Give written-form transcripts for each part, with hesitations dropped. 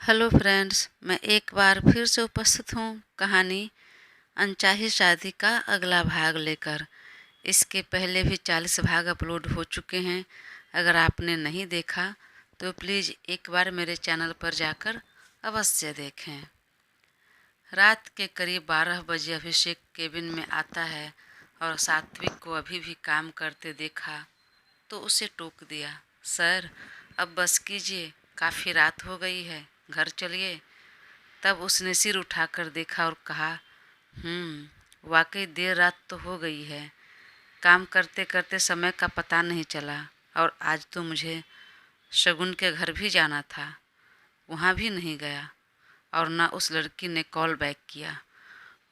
Hello friends, मैं एक बार फिर से उपस्थित हूँ कहानी अनचाही शादी का अगला भाग लेकर। इसके पहले भी 40 भाग अपलोड हो चुके हैं। अगर आपने नहीं देखा तो प्लीज़ एक बार मेरे चैनल पर जाकर अवश्य देखें। रात के करीब 12 बजे अभिषेक केबिन में आता है और सात्विक को अभी भी काम करते देखा तो उसे टोक दिया। सर, अब बस कीजिए, काफ़ी रात हो गई है, घर चलिए। तब उसने सिर उठाकर देखा और कहा, वाकई देर रात तो हो गई है। काम करते करते समय का पता नहीं चला और आज तो मुझे शगुन के घर भी जाना था। वहाँ भी नहीं गया और ना उस लड़की ने कॉल बैक किया।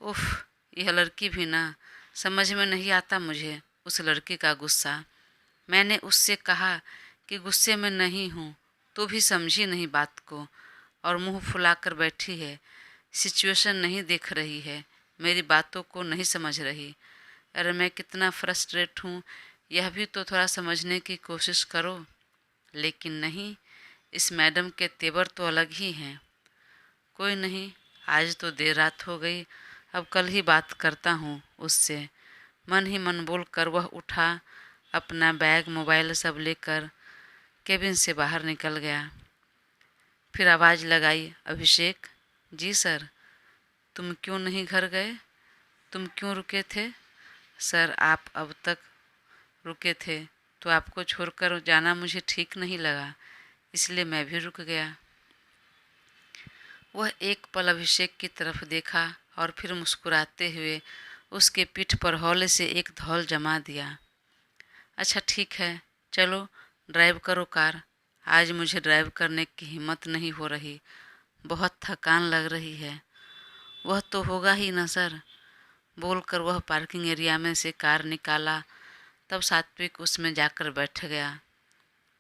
उफ, यह लड़की भी ना, समझ में नहीं आता मुझे उस लड़की का गुस्सा। मैंने उससे कहा कि गुस्से में नहीं हूँ, तो भी समझी नहीं बात को और मुंह फुलाकर बैठी है। सिचुएशन नहीं देख रही है, मेरी बातों को नहीं समझ रही। अरे मैं कितना फ्रस्ट्रेट हूँ, यह भी तो थोड़ा समझने की कोशिश करो। लेकिन नहीं, इस मैडम के तेवर तो अलग ही हैं। कोई नहीं, आज तो देर रात हो गई, अब कल ही बात करता हूँ उससे। मन ही मन बोल कर वह उठा, अपना बैग मोबाइल सब लेकर केबिन से बाहर निकल गया। फिर आवाज़ लगाई, अभिषेक जी सर, तुम क्यों नहीं घर गए? तुम क्यों रुके थे? सर, आप अब तक रुके थे तो आपको छोड़कर जाना मुझे ठीक नहीं लगा, इसलिए मैं भी रुक गया। वह एक पल अभिषेक की तरफ देखा और फिर मुस्कुराते हुए उसके पीठ पर हौले से एक धौल जमा दिया। अच्छा ठीक है, चलो ड्राइव करो कार। आज मुझे ड्राइव करने की हिम्मत नहीं हो रही, बहुत थकान लग रही है। वह तो होगा ही ना सर, बोलकर वह पार्किंग एरिया में से कार निकाला। तब सात्विक उसमें जाकर बैठ गया।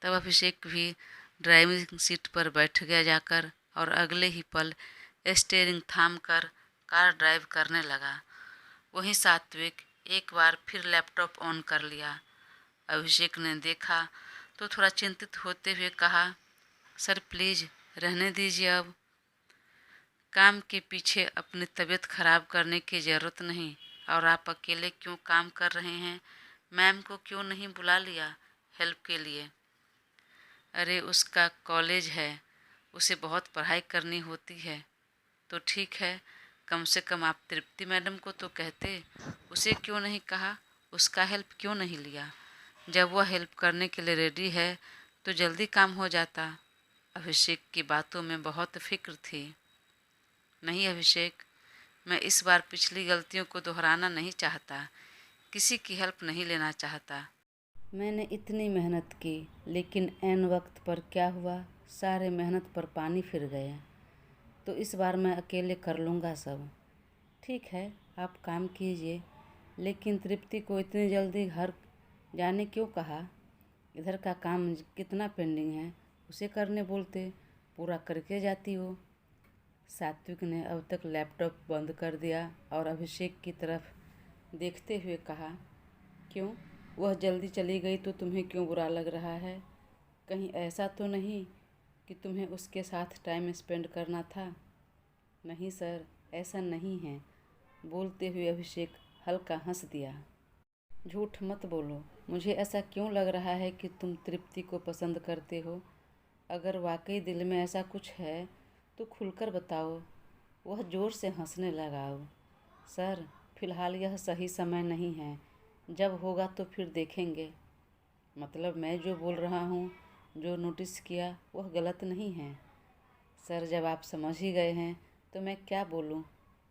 तब अभिषेक भी ड्राइविंग सीट पर बैठ गया जाकर और अगले ही पल स्टीयरिंग थाम कर कार ड्राइव करने लगा। वहीं सात्विक एक बार फिर लैपटॉप ऑन कर लिया। अभिषेक ने देखा तो थोड़ा चिंतित होते हुए कहा, सर प्लीज़ रहने दीजिए, अब काम के पीछे अपनी तबीयत खराब करने की ज़रूरत नहीं। और आप अकेले क्यों काम कर रहे हैं? मैम को क्यों नहीं बुला लिया हेल्प के लिए? अरे उसका कॉलेज है, उसे बहुत पढ़ाई करनी होती है। तो ठीक है, कम से कम आप तृप्ति मैडम को तो कहते। उसे क्यों नहीं कहा? उसका हेल्प क्यों नहीं लिया? जब वह हेल्प करने के लिए रेडी है तो जल्दी काम हो जाता। अभिषेक की बातों में बहुत फिक्र थी। नहीं अभिषेक, मैं इस बार पिछली गलतियों को दोहराना नहीं चाहता, किसी की हेल्प नहीं लेना चाहता। मैंने इतनी मेहनत की, लेकिन ऐन वक्त पर क्या हुआ, सारे मेहनत पर पानी फिर गया। तो इस बार मैं अकेले कर लूँगा सब। ठीक है, आप काम कीजिए, लेकिन तृप्ति को इतनी जल्दी घर जाने क्यों कहा? इधर का काम कितना पेंडिंग है, उसे करने बोलते, पूरा करके जाती वो। सात्विक ने अब तक लैपटॉप बंद कर दिया और अभिषेक की तरफ देखते हुए कहा, क्यों, वह जल्दी चली गई तो तुम्हें क्यों बुरा लग रहा है? कहीं ऐसा तो नहीं कि तुम्हें उसके साथ टाइम स्पेंड करना था? नहीं सर, ऐसा नहीं है, बोलते हुए अभिषेक हल्का हंस दिया। झूठ मत बोलो, मुझे ऐसा क्यों लग रहा है कि तुम तृप्ति को पसंद करते हो? अगर वाकई दिल में ऐसा कुछ है तो खुलकर बताओ। वह ज़ोर से हंसने लगा। सर, फिलहाल यह सही समय नहीं है, जब होगा तो फिर देखेंगे। मतलब मैं जो बोल रहा हूँ, जो नोटिस किया वह गलत नहीं है। सर, जब आप समझ ही गए हैं तो मैं क्या बोलूँ?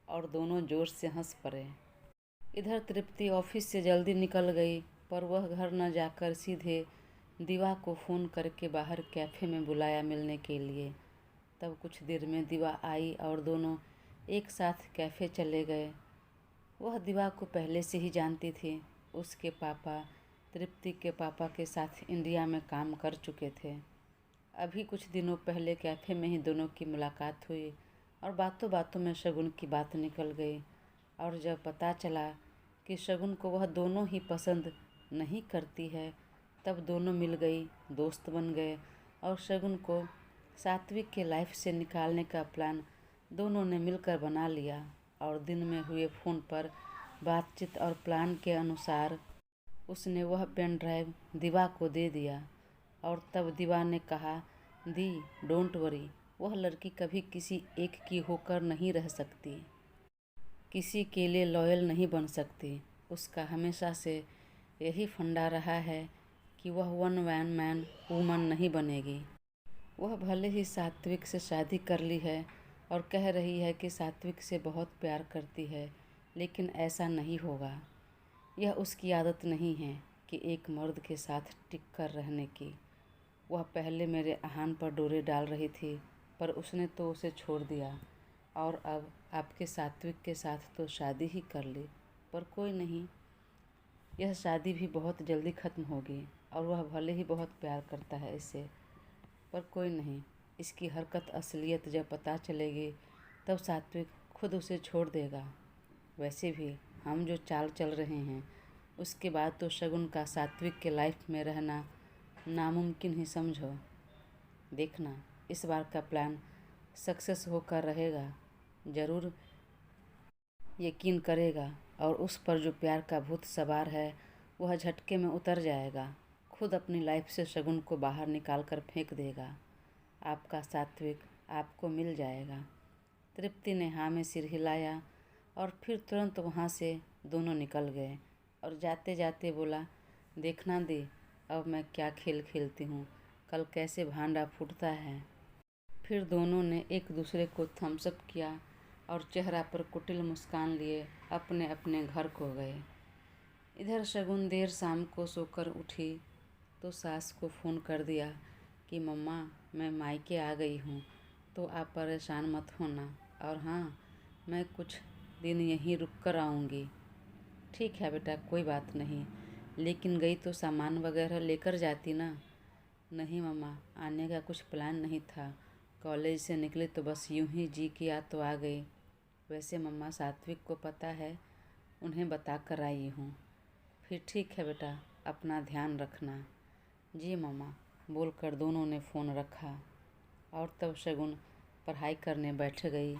और दोनों ज़ोर से हंस पड़े। इधर तृप्ति ऑफिस से जल्दी निकल गई, पर वह घर न जाकर सीधे दीवा को फ़ोन करके बाहर कैफ़े में बुलाया मिलने के लिए। तब कुछ देर में दीवा आई और दोनों एक साथ कैफ़े चले गए। वह दीवा को पहले से ही जानती थी। उसके पापा तृप्ति के पापा के साथ इंडिया में काम कर चुके थे। अभी कुछ दिनों पहले कैफ़े में ही दोनों की मुलाकात हुई और बातों बातों में शगुन की बात निकल गई। और जब पता चला कि शगुन को वह दोनों ही पसंद नहीं करती है, तब दोनों मिल गई, दोस्त बन गए और शगुन को सात्विक के लाइफ से निकालने का प्लान दोनों ने मिलकर बना लिया और दिन में हुए फ़ोन पर बातचीत और प्लान के अनुसार उसने वह पेन ड्राइव दिवा को दे दिया। और तब दिवा ने कहा, दी डोंट वरी, वह लड़की कभी किसी एक की होकर नहीं रह सकती, किसी के लिए लॉयल नहीं बन सकती। उसका हमेशा से यही फंडा रहा है कि वह वन मैन वूमन नहीं बनेगी। वह भले ही सात्विक से शादी कर ली है और कह रही है कि सात्विक से बहुत प्यार करती है, लेकिन ऐसा नहीं होगा। यह उसकी आदत नहीं है कि एक मर्द के साथ टिक कर रहने की। वह पहले मेरे आहान पर डोरे डाल रही थी, पर उसने तो उसे छोड़ दिया और अब आपके सात्विक के साथ तो शादी ही कर ली। पर कोई नहीं, यह शादी भी बहुत जल्दी ख़त्म होगी और वह भले ही बहुत प्यार करता है इससे, पर कोई नहीं, इसकी हरकत असलियत जब पता चलेगी तब सात्विक खुद उसे छोड़ देगा। वैसे भी हम जो चाल चल रहे हैं उसके बाद तो शगुन का सात्विक के लाइफ में रहना नामुमकिन ही समझो। देखना, इस बार का प्लान सक्सेस होकर रहेगा, ज़रूर यकीन करेगा और उस पर जो प्यार का भूत सवार है वह झटके में उतर जाएगा। खुद अपनी लाइफ से शगुन को बाहर निकाल कर फेंक देगा। आपका सात्विक आपको मिल जाएगा। तृप्ति ने हाँ में सिर हिलाया और फिर तुरंत वहाँ से दोनों निकल गए और जाते जाते बोला, देखना दी, अब मैं क्या खेल खेलती हूँ, कल कैसे भांडा फूटता है। फिर दोनों ने एक दूसरे को थम्स अप किया और चेहरा पर कुटिल मुस्कान लिए अपने अपने घर को गए। इधर शगुन देर शाम को सोकर उठी तो सास को फ़ोन कर दिया कि मम्मा, मैं मायके आ गई हूँ, तो आप परेशान मत होना, और हाँ, मैं कुछ दिन यहीं रुक कर आऊँगी। ठीक है बेटा, कोई बात नहीं, लेकिन गई तो सामान वगैरह लेकर जाती ना। नहीं मम्मा, आने का कुछ प्लान नहीं था, कॉलेज से निकली तो बस यूं ही जी किया तो आ गई। वैसे मम्मा, सात्विक को पता है, उन्हें बता कर आई हूँ। फिर ठीक है बेटा, अपना ध्यान रखना। जी मम्मा, बोलकर दोनों ने फ़ोन रखा और तब शगुन पढ़ाई करने बैठ गई,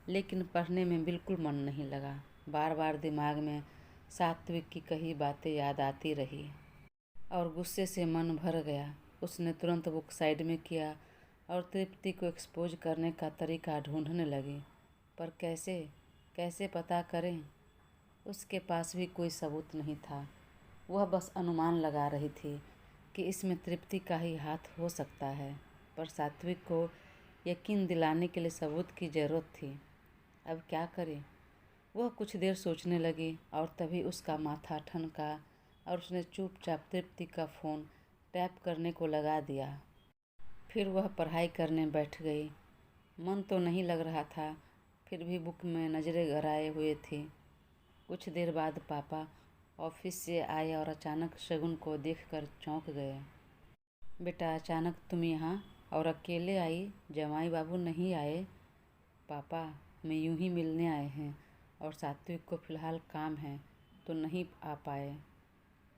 लेकिन पढ़ने में बिल्कुल मन नहीं लगा। बार बार दिमाग में सात्विक की कही बातें याद आती रही और गुस्से से मन भर गया। उसने तुरंत बुक साइड में किया और तृप्ति को एक्सपोज करने का तरीका ढूंढने लगी, पर कैसे कैसे पता करें। उसके पास भी कोई सबूत नहीं था। वह बस अनुमान लगा रही थी कि इसमें तृप्ति का ही हाथ हो सकता है, पर सात्विक को यकीन दिलाने के लिए सबूत की ज़रूरत थी। अब क्या करे। वह कुछ देर सोचने लगी और तभी उसका माथा ठनका और उसने चुपचाप तृप्ति का फ़ोन टैप करने को लगा दिया। फिर वह पढ़ाई करने बैठ गई। मन तो नहीं लग रहा था, फिर भी बुक में नज़रें गड़ाए हुए थी। कुछ देर बाद पापा ऑफिस से आए और अचानक शगुन को देखकर चौंक गए। बेटा, अचानक तुम यहाँ और अकेले आई, जमाई बाबू नहीं आए? पापा, हमें यूं ही मिलने आए हैं और सात्विक को फ़िलहाल काम है तो नहीं आ पाए।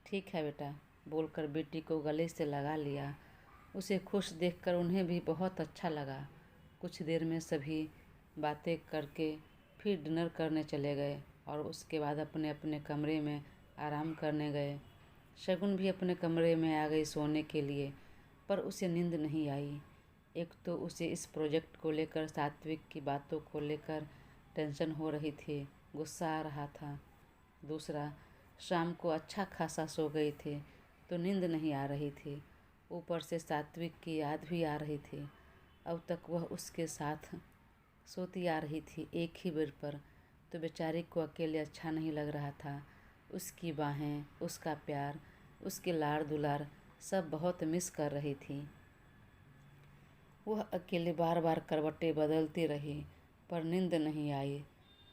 ठीक है बेटा, बोलकर बेटी को गले से लगा लिया। उसे खुश देखकर उन्हें भी बहुत अच्छा लगा। कुछ देर में सभी बातें करके फिर डिनर करने चले गए और उसके बाद अपने अपने कमरे में आराम करने गए। शगुन भी अपने कमरे में आ गई सोने के लिए, पर उसे नींद नहीं आई। एक तो उसे इस प्रोजेक्ट को लेकर, सात्विक की बातों को लेकर टेंशन हो रही थी, गुस्सा आ रहा था। दूसरा, शाम को अच्छा खासा सो गई थी तो नींद नहीं आ रही थी। ऊपर से सात्विक की याद भी आ रही थी। अब तक वह उसके साथ सोती आ रही थी एक ही बेड पर, तो बेचारी को अकेले अच्छा नहीं लग रहा था। उसकी बाहें, उसका प्यार, उसके लाड़ दुलार सब बहुत मिस कर रही थी। वह अकेले बार बार करवटें बदलती रही, पर नींद नहीं आई।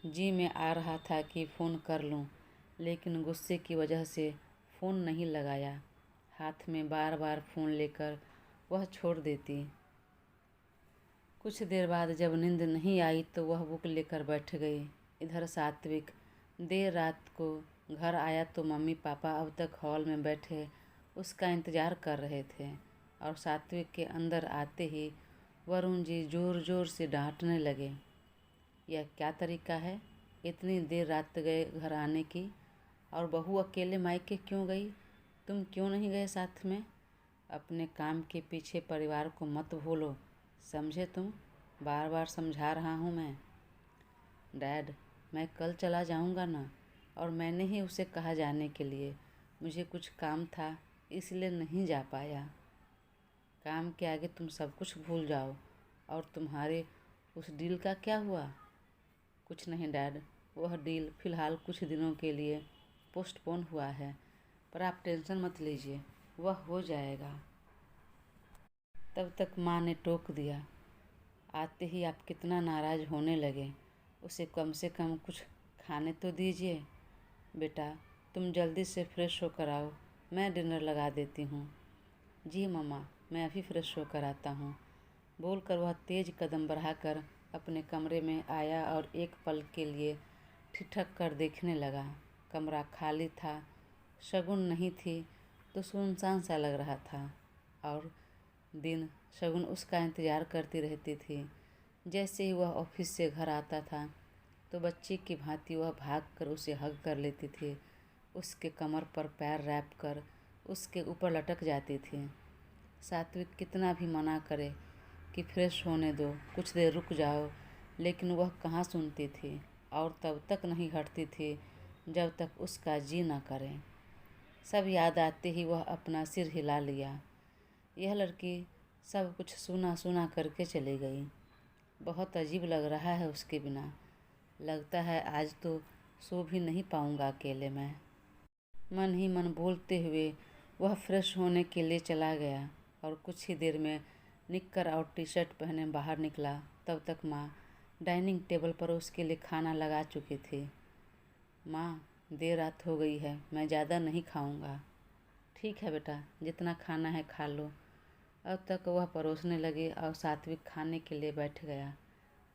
जी में आ रहा था कि फ़ोन कर लूं, लेकिन गुस्से की वजह से फ़ोन नहीं लगाया। हाथ में बार बार फ़ोन लेकर वह छोड़ देती। कुछ देर बाद जब नींद नहीं आई तो वह बुक लेकर बैठ गई। इधर सात्विक देर रात को घर आया तो मम्मी पापा अब तक हॉल में बैठे उसका इंतज़ार कर रहे थे और सात्विक के अंदर आते ही वरुण जी ज़ोर ज़ोर से डांटने लगे। यह क्या तरीका है इतनी देर रात गए घर आने की? और बहू अकेले मायके क्यों गई? तुम क्यों नहीं गए साथ में? अपने काम के पीछे परिवार को मत भूलो, समझे तुम? बार बार समझा रहा हूँ मैं। डैड, मैं कल चला जाऊँगा ना, और मैंने ही उसे कहा जाने के लिए। मुझे कुछ काम था इसलिए नहीं जा पाया। काम के आगे तुम सब कुछ भूल जाओ। और तुम्हारे उस डील का क्या हुआ? कुछ नहीं डैड, वह डील फ़िलहाल कुछ दिनों के लिए पोस्टपोन हुआ है, पर आप टेंशन मत लीजिए, वह हो जाएगा। तब तक माँ ने टोक दिया। आते ही आप कितना नाराज़ होने लगे। उसे कम से कम कुछ खाने तो दीजिए। बेटा, तुम जल्दी से फ्रेश होकर आओ, मैं डिनर लगा देती हूँ। जी मम्मा, मैं अभी फ्रेश होकर आता हूँ, बोलकर वह तेज कदम बढ़ाकर अपने कमरे में आया और एक पल के लिए ठिठक कर देखने लगा। कमरा खाली था, शगुन नहीं थी तो सुनसान सा लग रहा था। और दिन शगुन उसका इंतज़ार करती रहती थी। जैसे ही वह ऑफिस से घर आता था तो बच्ची की भांति वह भागकर उसे हग कर लेती थी, उसके कमर पर पैर रैप कर उसके ऊपर लटक जाती थी। सात्विक कितना भी मना करे कि फ्रेश होने दो, कुछ देर रुक जाओ, लेकिन वह कहाँ सुनती थी और तब तक नहीं हटती थी जब तक उसका जी न करे। सब याद आते ही वह अपना सिर हिला लिया। यह लड़की सब कुछ सुना सुना करके चली गई। बहुत अजीब लग रहा है उसके बिना। लगता है आज तो सो भी नहीं पाऊंगा अकेले में। मन ही मन बोलते हुए वह फ्रेश होने के लिए चला गया और कुछ ही देर में निक्कर और टी शर्ट पहने बाहर निकला। तब तक माँ डाइनिंग टेबल पर उसके लिए खाना लगा चुकी थी। माँ, देर रात हो गई है, मैं ज़्यादा नहीं खाऊंगा। ठीक है बेटा, जितना खाना है खा लो। अब तक वह परोसने लगे और सात्विक खाने के लिए बैठ गया।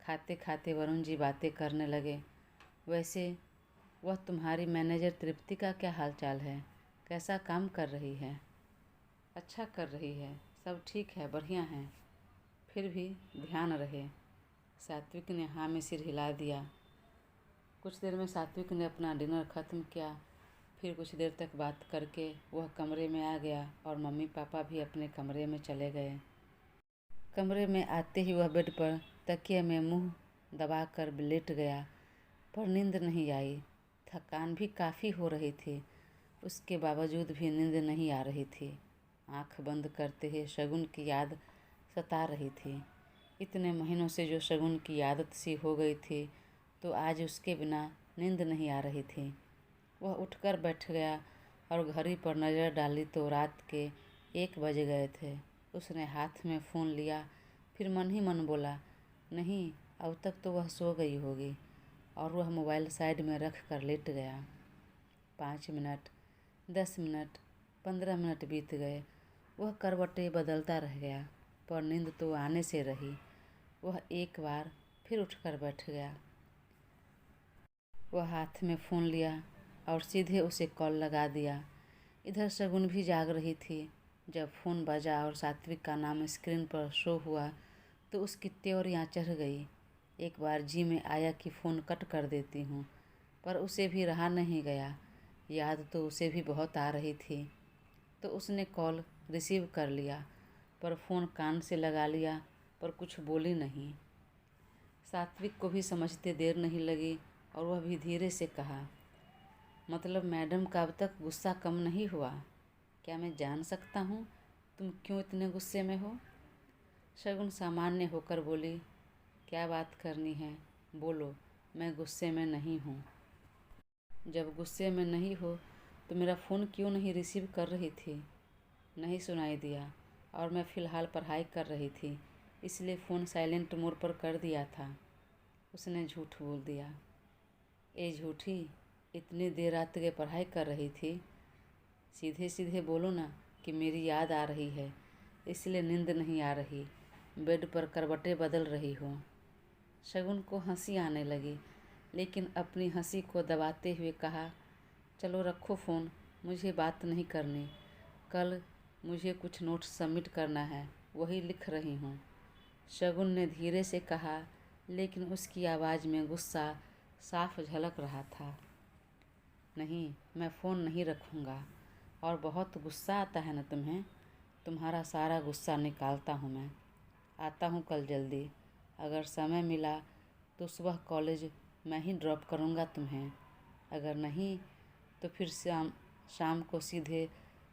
खाते खाते वरुण जी बातें करने लगे। वैसे वह तुम्हारी मैनेजर तृप्ति का क्या हाल चाल है? कैसा काम कर रही है? अच्छा कर रही है, सब ठीक है, बढ़िया है। फिर भी ध्यान रहे। सात्विक ने हाँ में सिर हिला दिया। कुछ देर में सात्विक ने अपना डिनर ख़त्म किया। फिर कुछ देर तक बात करके वह कमरे में आ गया और मम्मी पापा भी अपने कमरे में चले गए। कमरे में आते ही वह बेड पर तकिए में मुंह दबाकर लेट गया, पर नींद नहीं आई। थकान भी काफ़ी हो रही थी, उसके बावजूद भी नींद नहीं आ रही थी। आंख बंद करते ही शगुन की याद सता रही थी। इतने महीनों से जो शगुन की आदत सी हो गई थी, तो आज उसके बिना नींद नहीं आ रही थी। वह उठकर बैठ गया और घड़ी पर नज़र डाली तो रात के 1 बज गए थे। उसने हाथ में फ़ोन लिया, फिर मन ही मन बोला, नहीं, अब तक तो वह सो गई होगी, और वह मोबाइल साइड में रख कर लेट गया। 5 मिनट, 10 मिनट, 15 मिनट बीत गए। वह करवटें बदलता रह गया, पर नींद तो आने से रही। वह एक बार फिर उठकर बैठ गया। वह हाथ में फ़ोन लिया और सीधे उसे कॉल लगा दिया। इधर शगुन भी जाग रही थी। जब फ़ोन बजा और सात्विक का नाम स्क्रीन पर शो हुआ तो उसकी त्योरियाँ चढ़ गई। एक बार जी में आया कि फ़ोन कट कर देती हूँ, पर उसे भी रहा नहीं गया। याद तो उसे भी बहुत आ रही थी, तो उसने कॉल रिसीव कर लिया, पर फ़ोन कान से लगा लिया, पर कुछ बोली नहीं। सात्विक को भी समझते देर नहीं लगी और वह भी धीरे से कहा, मतलब मैडम का अब तक गुस्सा कम नहीं हुआ? क्या मैं जान सकता हूँ तुम क्यों इतने गुस्से में हो? शगुन सामान्य होकर बोली, क्या बात करनी है, बोलो, मैं गुस्से में नहीं हूँ। जब गुस्से में नहीं हो तो मेरा फ़ोन क्यों नहीं रिसीव कर रही थी? नहीं सुनाई दिया, और मैं फ़िलहाल पढ़ाई कर रही थी, इसलिए फ़ोन साइलेंट मोड पर कर दिया था। उसने झूठ बोल दिया। ए झूठी, इतनी देर रात के पढ़ाई कर रही थी? सीधे सीधे बोलो ना कि मेरी याद आ रही है, इसलिए नींद नहीं आ रही, बेड पर करवटें बदल रही हो। शगुन को हंसी आने लगी, लेकिन अपनी हंसी को दबाते हुए कहा, चलो रखो फ़ोन, मुझे बात नहीं करनी। कल मुझे कुछ नोट्स सबमिट करना है, वही लिख रही हूँ। शगुन ने धीरे से कहा, लेकिन उसकी आवाज़ में गुस्सा साफ झलक रहा था। नहीं, मैं फ़ोन नहीं रखूँगा। और बहुत गुस्सा आता है ना तुम्हें? तुम्हारा सारा गुस्सा निकालता हूँ मैं। आता हूँ कल जल्दी। अगर समय मिला तो सुबह कॉलेज मैं ही ड्रॉप करूँगा तुम्हें। अगर नहीं तो फिर शाम को सीधे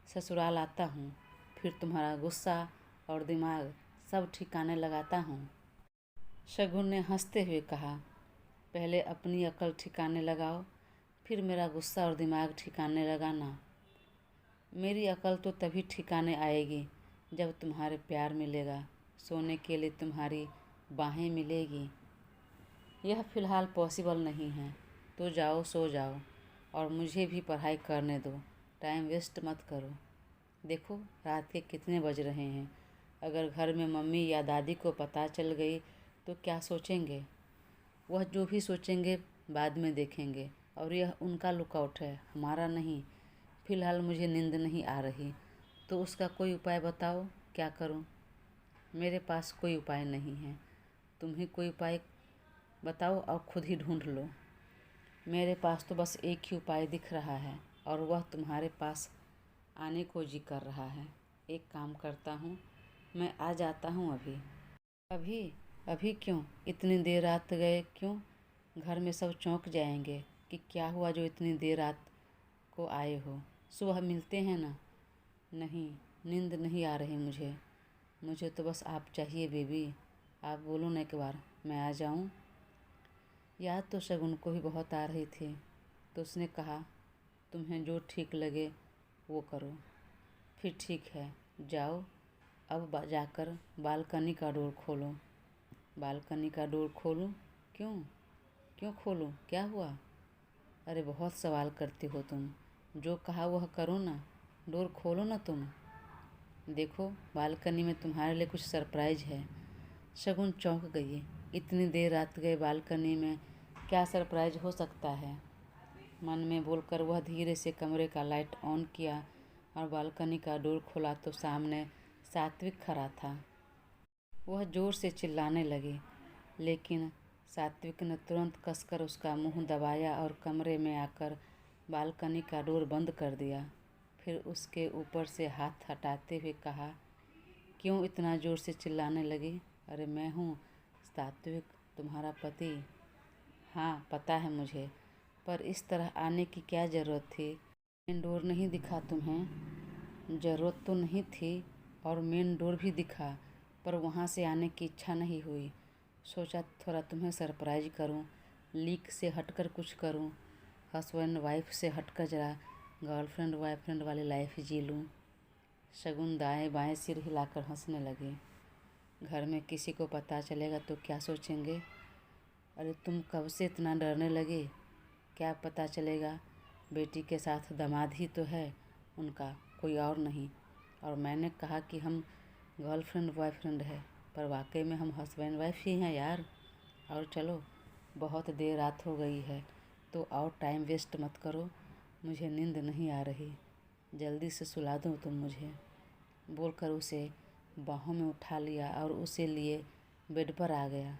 ससुराल आता हूँ। फिर तुम्हारा गुस्सा और दिमाग सब ठिकाने लगाता हूँ। शगुन ने हंसते हुए कहा, पहले अपनी अकल ठिकाने लगाओ, फिर मेरा गुस्सा और दिमाग ठिकाने लगाना। मेरी अकल तो तभी ठिकाने आएगी जब तुम्हारे प्यार मिलेगा, सोने के लिए तुम्हारी बाहें मिलेगी। यह फ़िलहाल पॉसिबल नहीं है, तो जाओ सो जाओ और मुझे भी पढ़ाई करने दो। टाइम वेस्ट मत करो। देखो रात के कितने बज रहे हैं। अगर घर में मम्मी या दादी को पता चल गई तो क्या सोचेंगे? वह जो भी सोचेंगे बाद में देखेंगे, और यह उनका लुकआउट है, हमारा नहीं। फ़िलहाल मुझे नींद नहीं आ रही, तो उसका कोई उपाय बताओ, क्या करूं? मेरे पास कोई उपाय नहीं है। तुम ही कोई उपाय बताओ और खुद ही ढूंढ लो। मेरे पास तो बस एक ही उपाय दिख रहा है, और वह तुम्हारे पास आने को जी कर रहा है। एक काम करता हूँ, मैं आ जाता हूँ अभी। अभी? अभी क्यों? इतनी देर रात गए क्यों? घर में सब चौंक जाएंगे कि क्या हुआ जो इतनी देर रात को आए हो। सुबह मिलते हैं ना। नहीं, नींद नहीं आ रही मुझे। मुझे तो बस आप चाहिए बेबी। आप बोलो ना एक बार, मैं आ जाऊँ। याद तो शगुन को भी बहुत आ रही थी, तो उसने कहा, तुम्हें जो ठीक लगे वो करो। फिर ठीक है, जाओ। अब जाकर बालकनी का डोर खोलो। बालकनी का डोर खोलूं? क्यों? क्यों खोलूं? क्या हुआ? अरे बहुत सवाल करती हो तुम। जो कहा वह करो ना। डोर खोलो ना तुम। देखो बालकनी में तुम्हारे लिए कुछ सरप्राइज है। शगुन चौंक गई। इतनी देर रात गए बालकनी में क्या सरप्राइज हो सकता है? मन में बोलकर वह धीरे से कमरे का लाइट ऑन किया और बालकनी का डोर खोला तो सामने सात्विक खड़ा था। वह जोर से चिल्लाने लगी, लेकिन सात्विक ने तुरंत कसकर उसका मुंह दबाया और कमरे में आकर बालकनी का डोर बंद कर दिया। फिर उसके ऊपर से हाथ हटाते हुए कहा, क्यों इतना जोर से चिल्लाने लगी? अरे मैं हूँ सात्विक, तुम्हारा पति। हाँ पता है मुझे, पर इस तरह आने की क्या ज़रूरत थी? मेन डोर नहीं दिखा तुम्हें? ज़रूरत तो नहीं थी, और मेन डोर भी दिखा, पर वहाँ से आने की इच्छा नहीं हुई। सोचा थोड़ा तुम्हें सरप्राइज करूं, लीक से हटकर कुछ करूं, हस्बैंड वाइफ से हटकर ज़रा गर्लफ्रेंड बॉयफ्रेंड वाली लाइफ जी लूं। शगुन दाएं बाएं सिर हिलाकर हंसने लगी। घर में किसी को पता चलेगा तो क्या सोचेंगे? अरे तुम कब से इतना डरने लगे? क्या पता चलेगा? बेटी के साथ दामाद ही तो है उनका, कोई और नहीं। और मैंने कहा कि हम गर्लफ्रेंड बॉयफ्रेंड है, पर वाकई में हम हस्बैंड वाइफ ही हैं यार। और चलो, बहुत देर रात हो गई है, तो और टाइम वेस्ट मत करो। मुझे नींद नहीं आ रही, जल्दी से सुला दो तुम मुझे। बोलकर उसे बाहों में उठा लिया और उसे लिए बेड पर आ गया।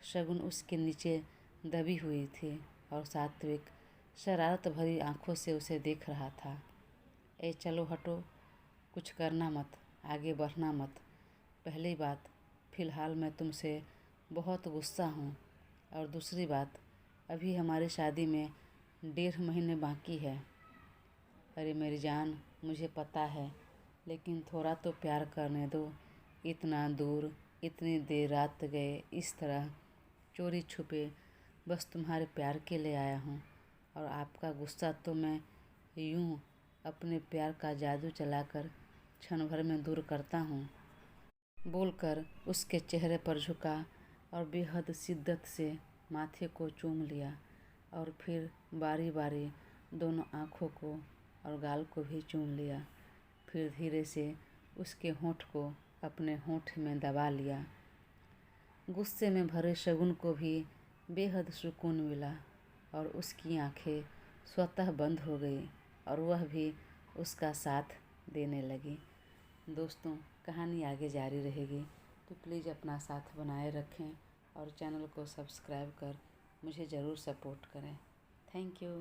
शगुन उसके नीचे दबी हुई थी और सात्विक शरारत भरी आंखों से उसे देख रहा था। ए चलो हटो, कुछ करना मत, आगे बढ़ना मत। पहली बात, फ़िलहाल मैं तुमसे बहुत गुस्सा हूँ, और दूसरी बात, अभी हमारी शादी में 1.5 महीने बाकी है। अरे मेरी जान, मुझे पता है, लेकिन थोड़ा तो प्यार करने दो। इतना दूर, इतनी देर रात गए, इस तरह चोरी छुपे, बस तुम्हारे प्यार के लिए आया हूँ, और आपका गुस्सा तो मैं यूँ अपने प्यार का जादू चलाकर क्षण भर में दूर करता हूँ। बोलकर उसके चेहरे पर झुका और बेहद शिद्दत से माथे को चूम लिया, और फिर बारी बारी दोनों आँखों को और गाल को भी चूम लिया। फिर धीरे से उसके होंठ को अपने होंठ में दबा लिया। गुस्से में भरे शगुन को भी बेहद सुकून मिला, और उसकी आंखें स्वतः बंद हो गई और वह भी उसका साथ देने लगी। दोस्तों, कहानी आगे जारी रहेगी। तो प्लीज़ अपना साथ बनाए रखें और चैनल को सब्सक्राइब कर मुझे ज़रूर सपोर्ट करें। Thank you.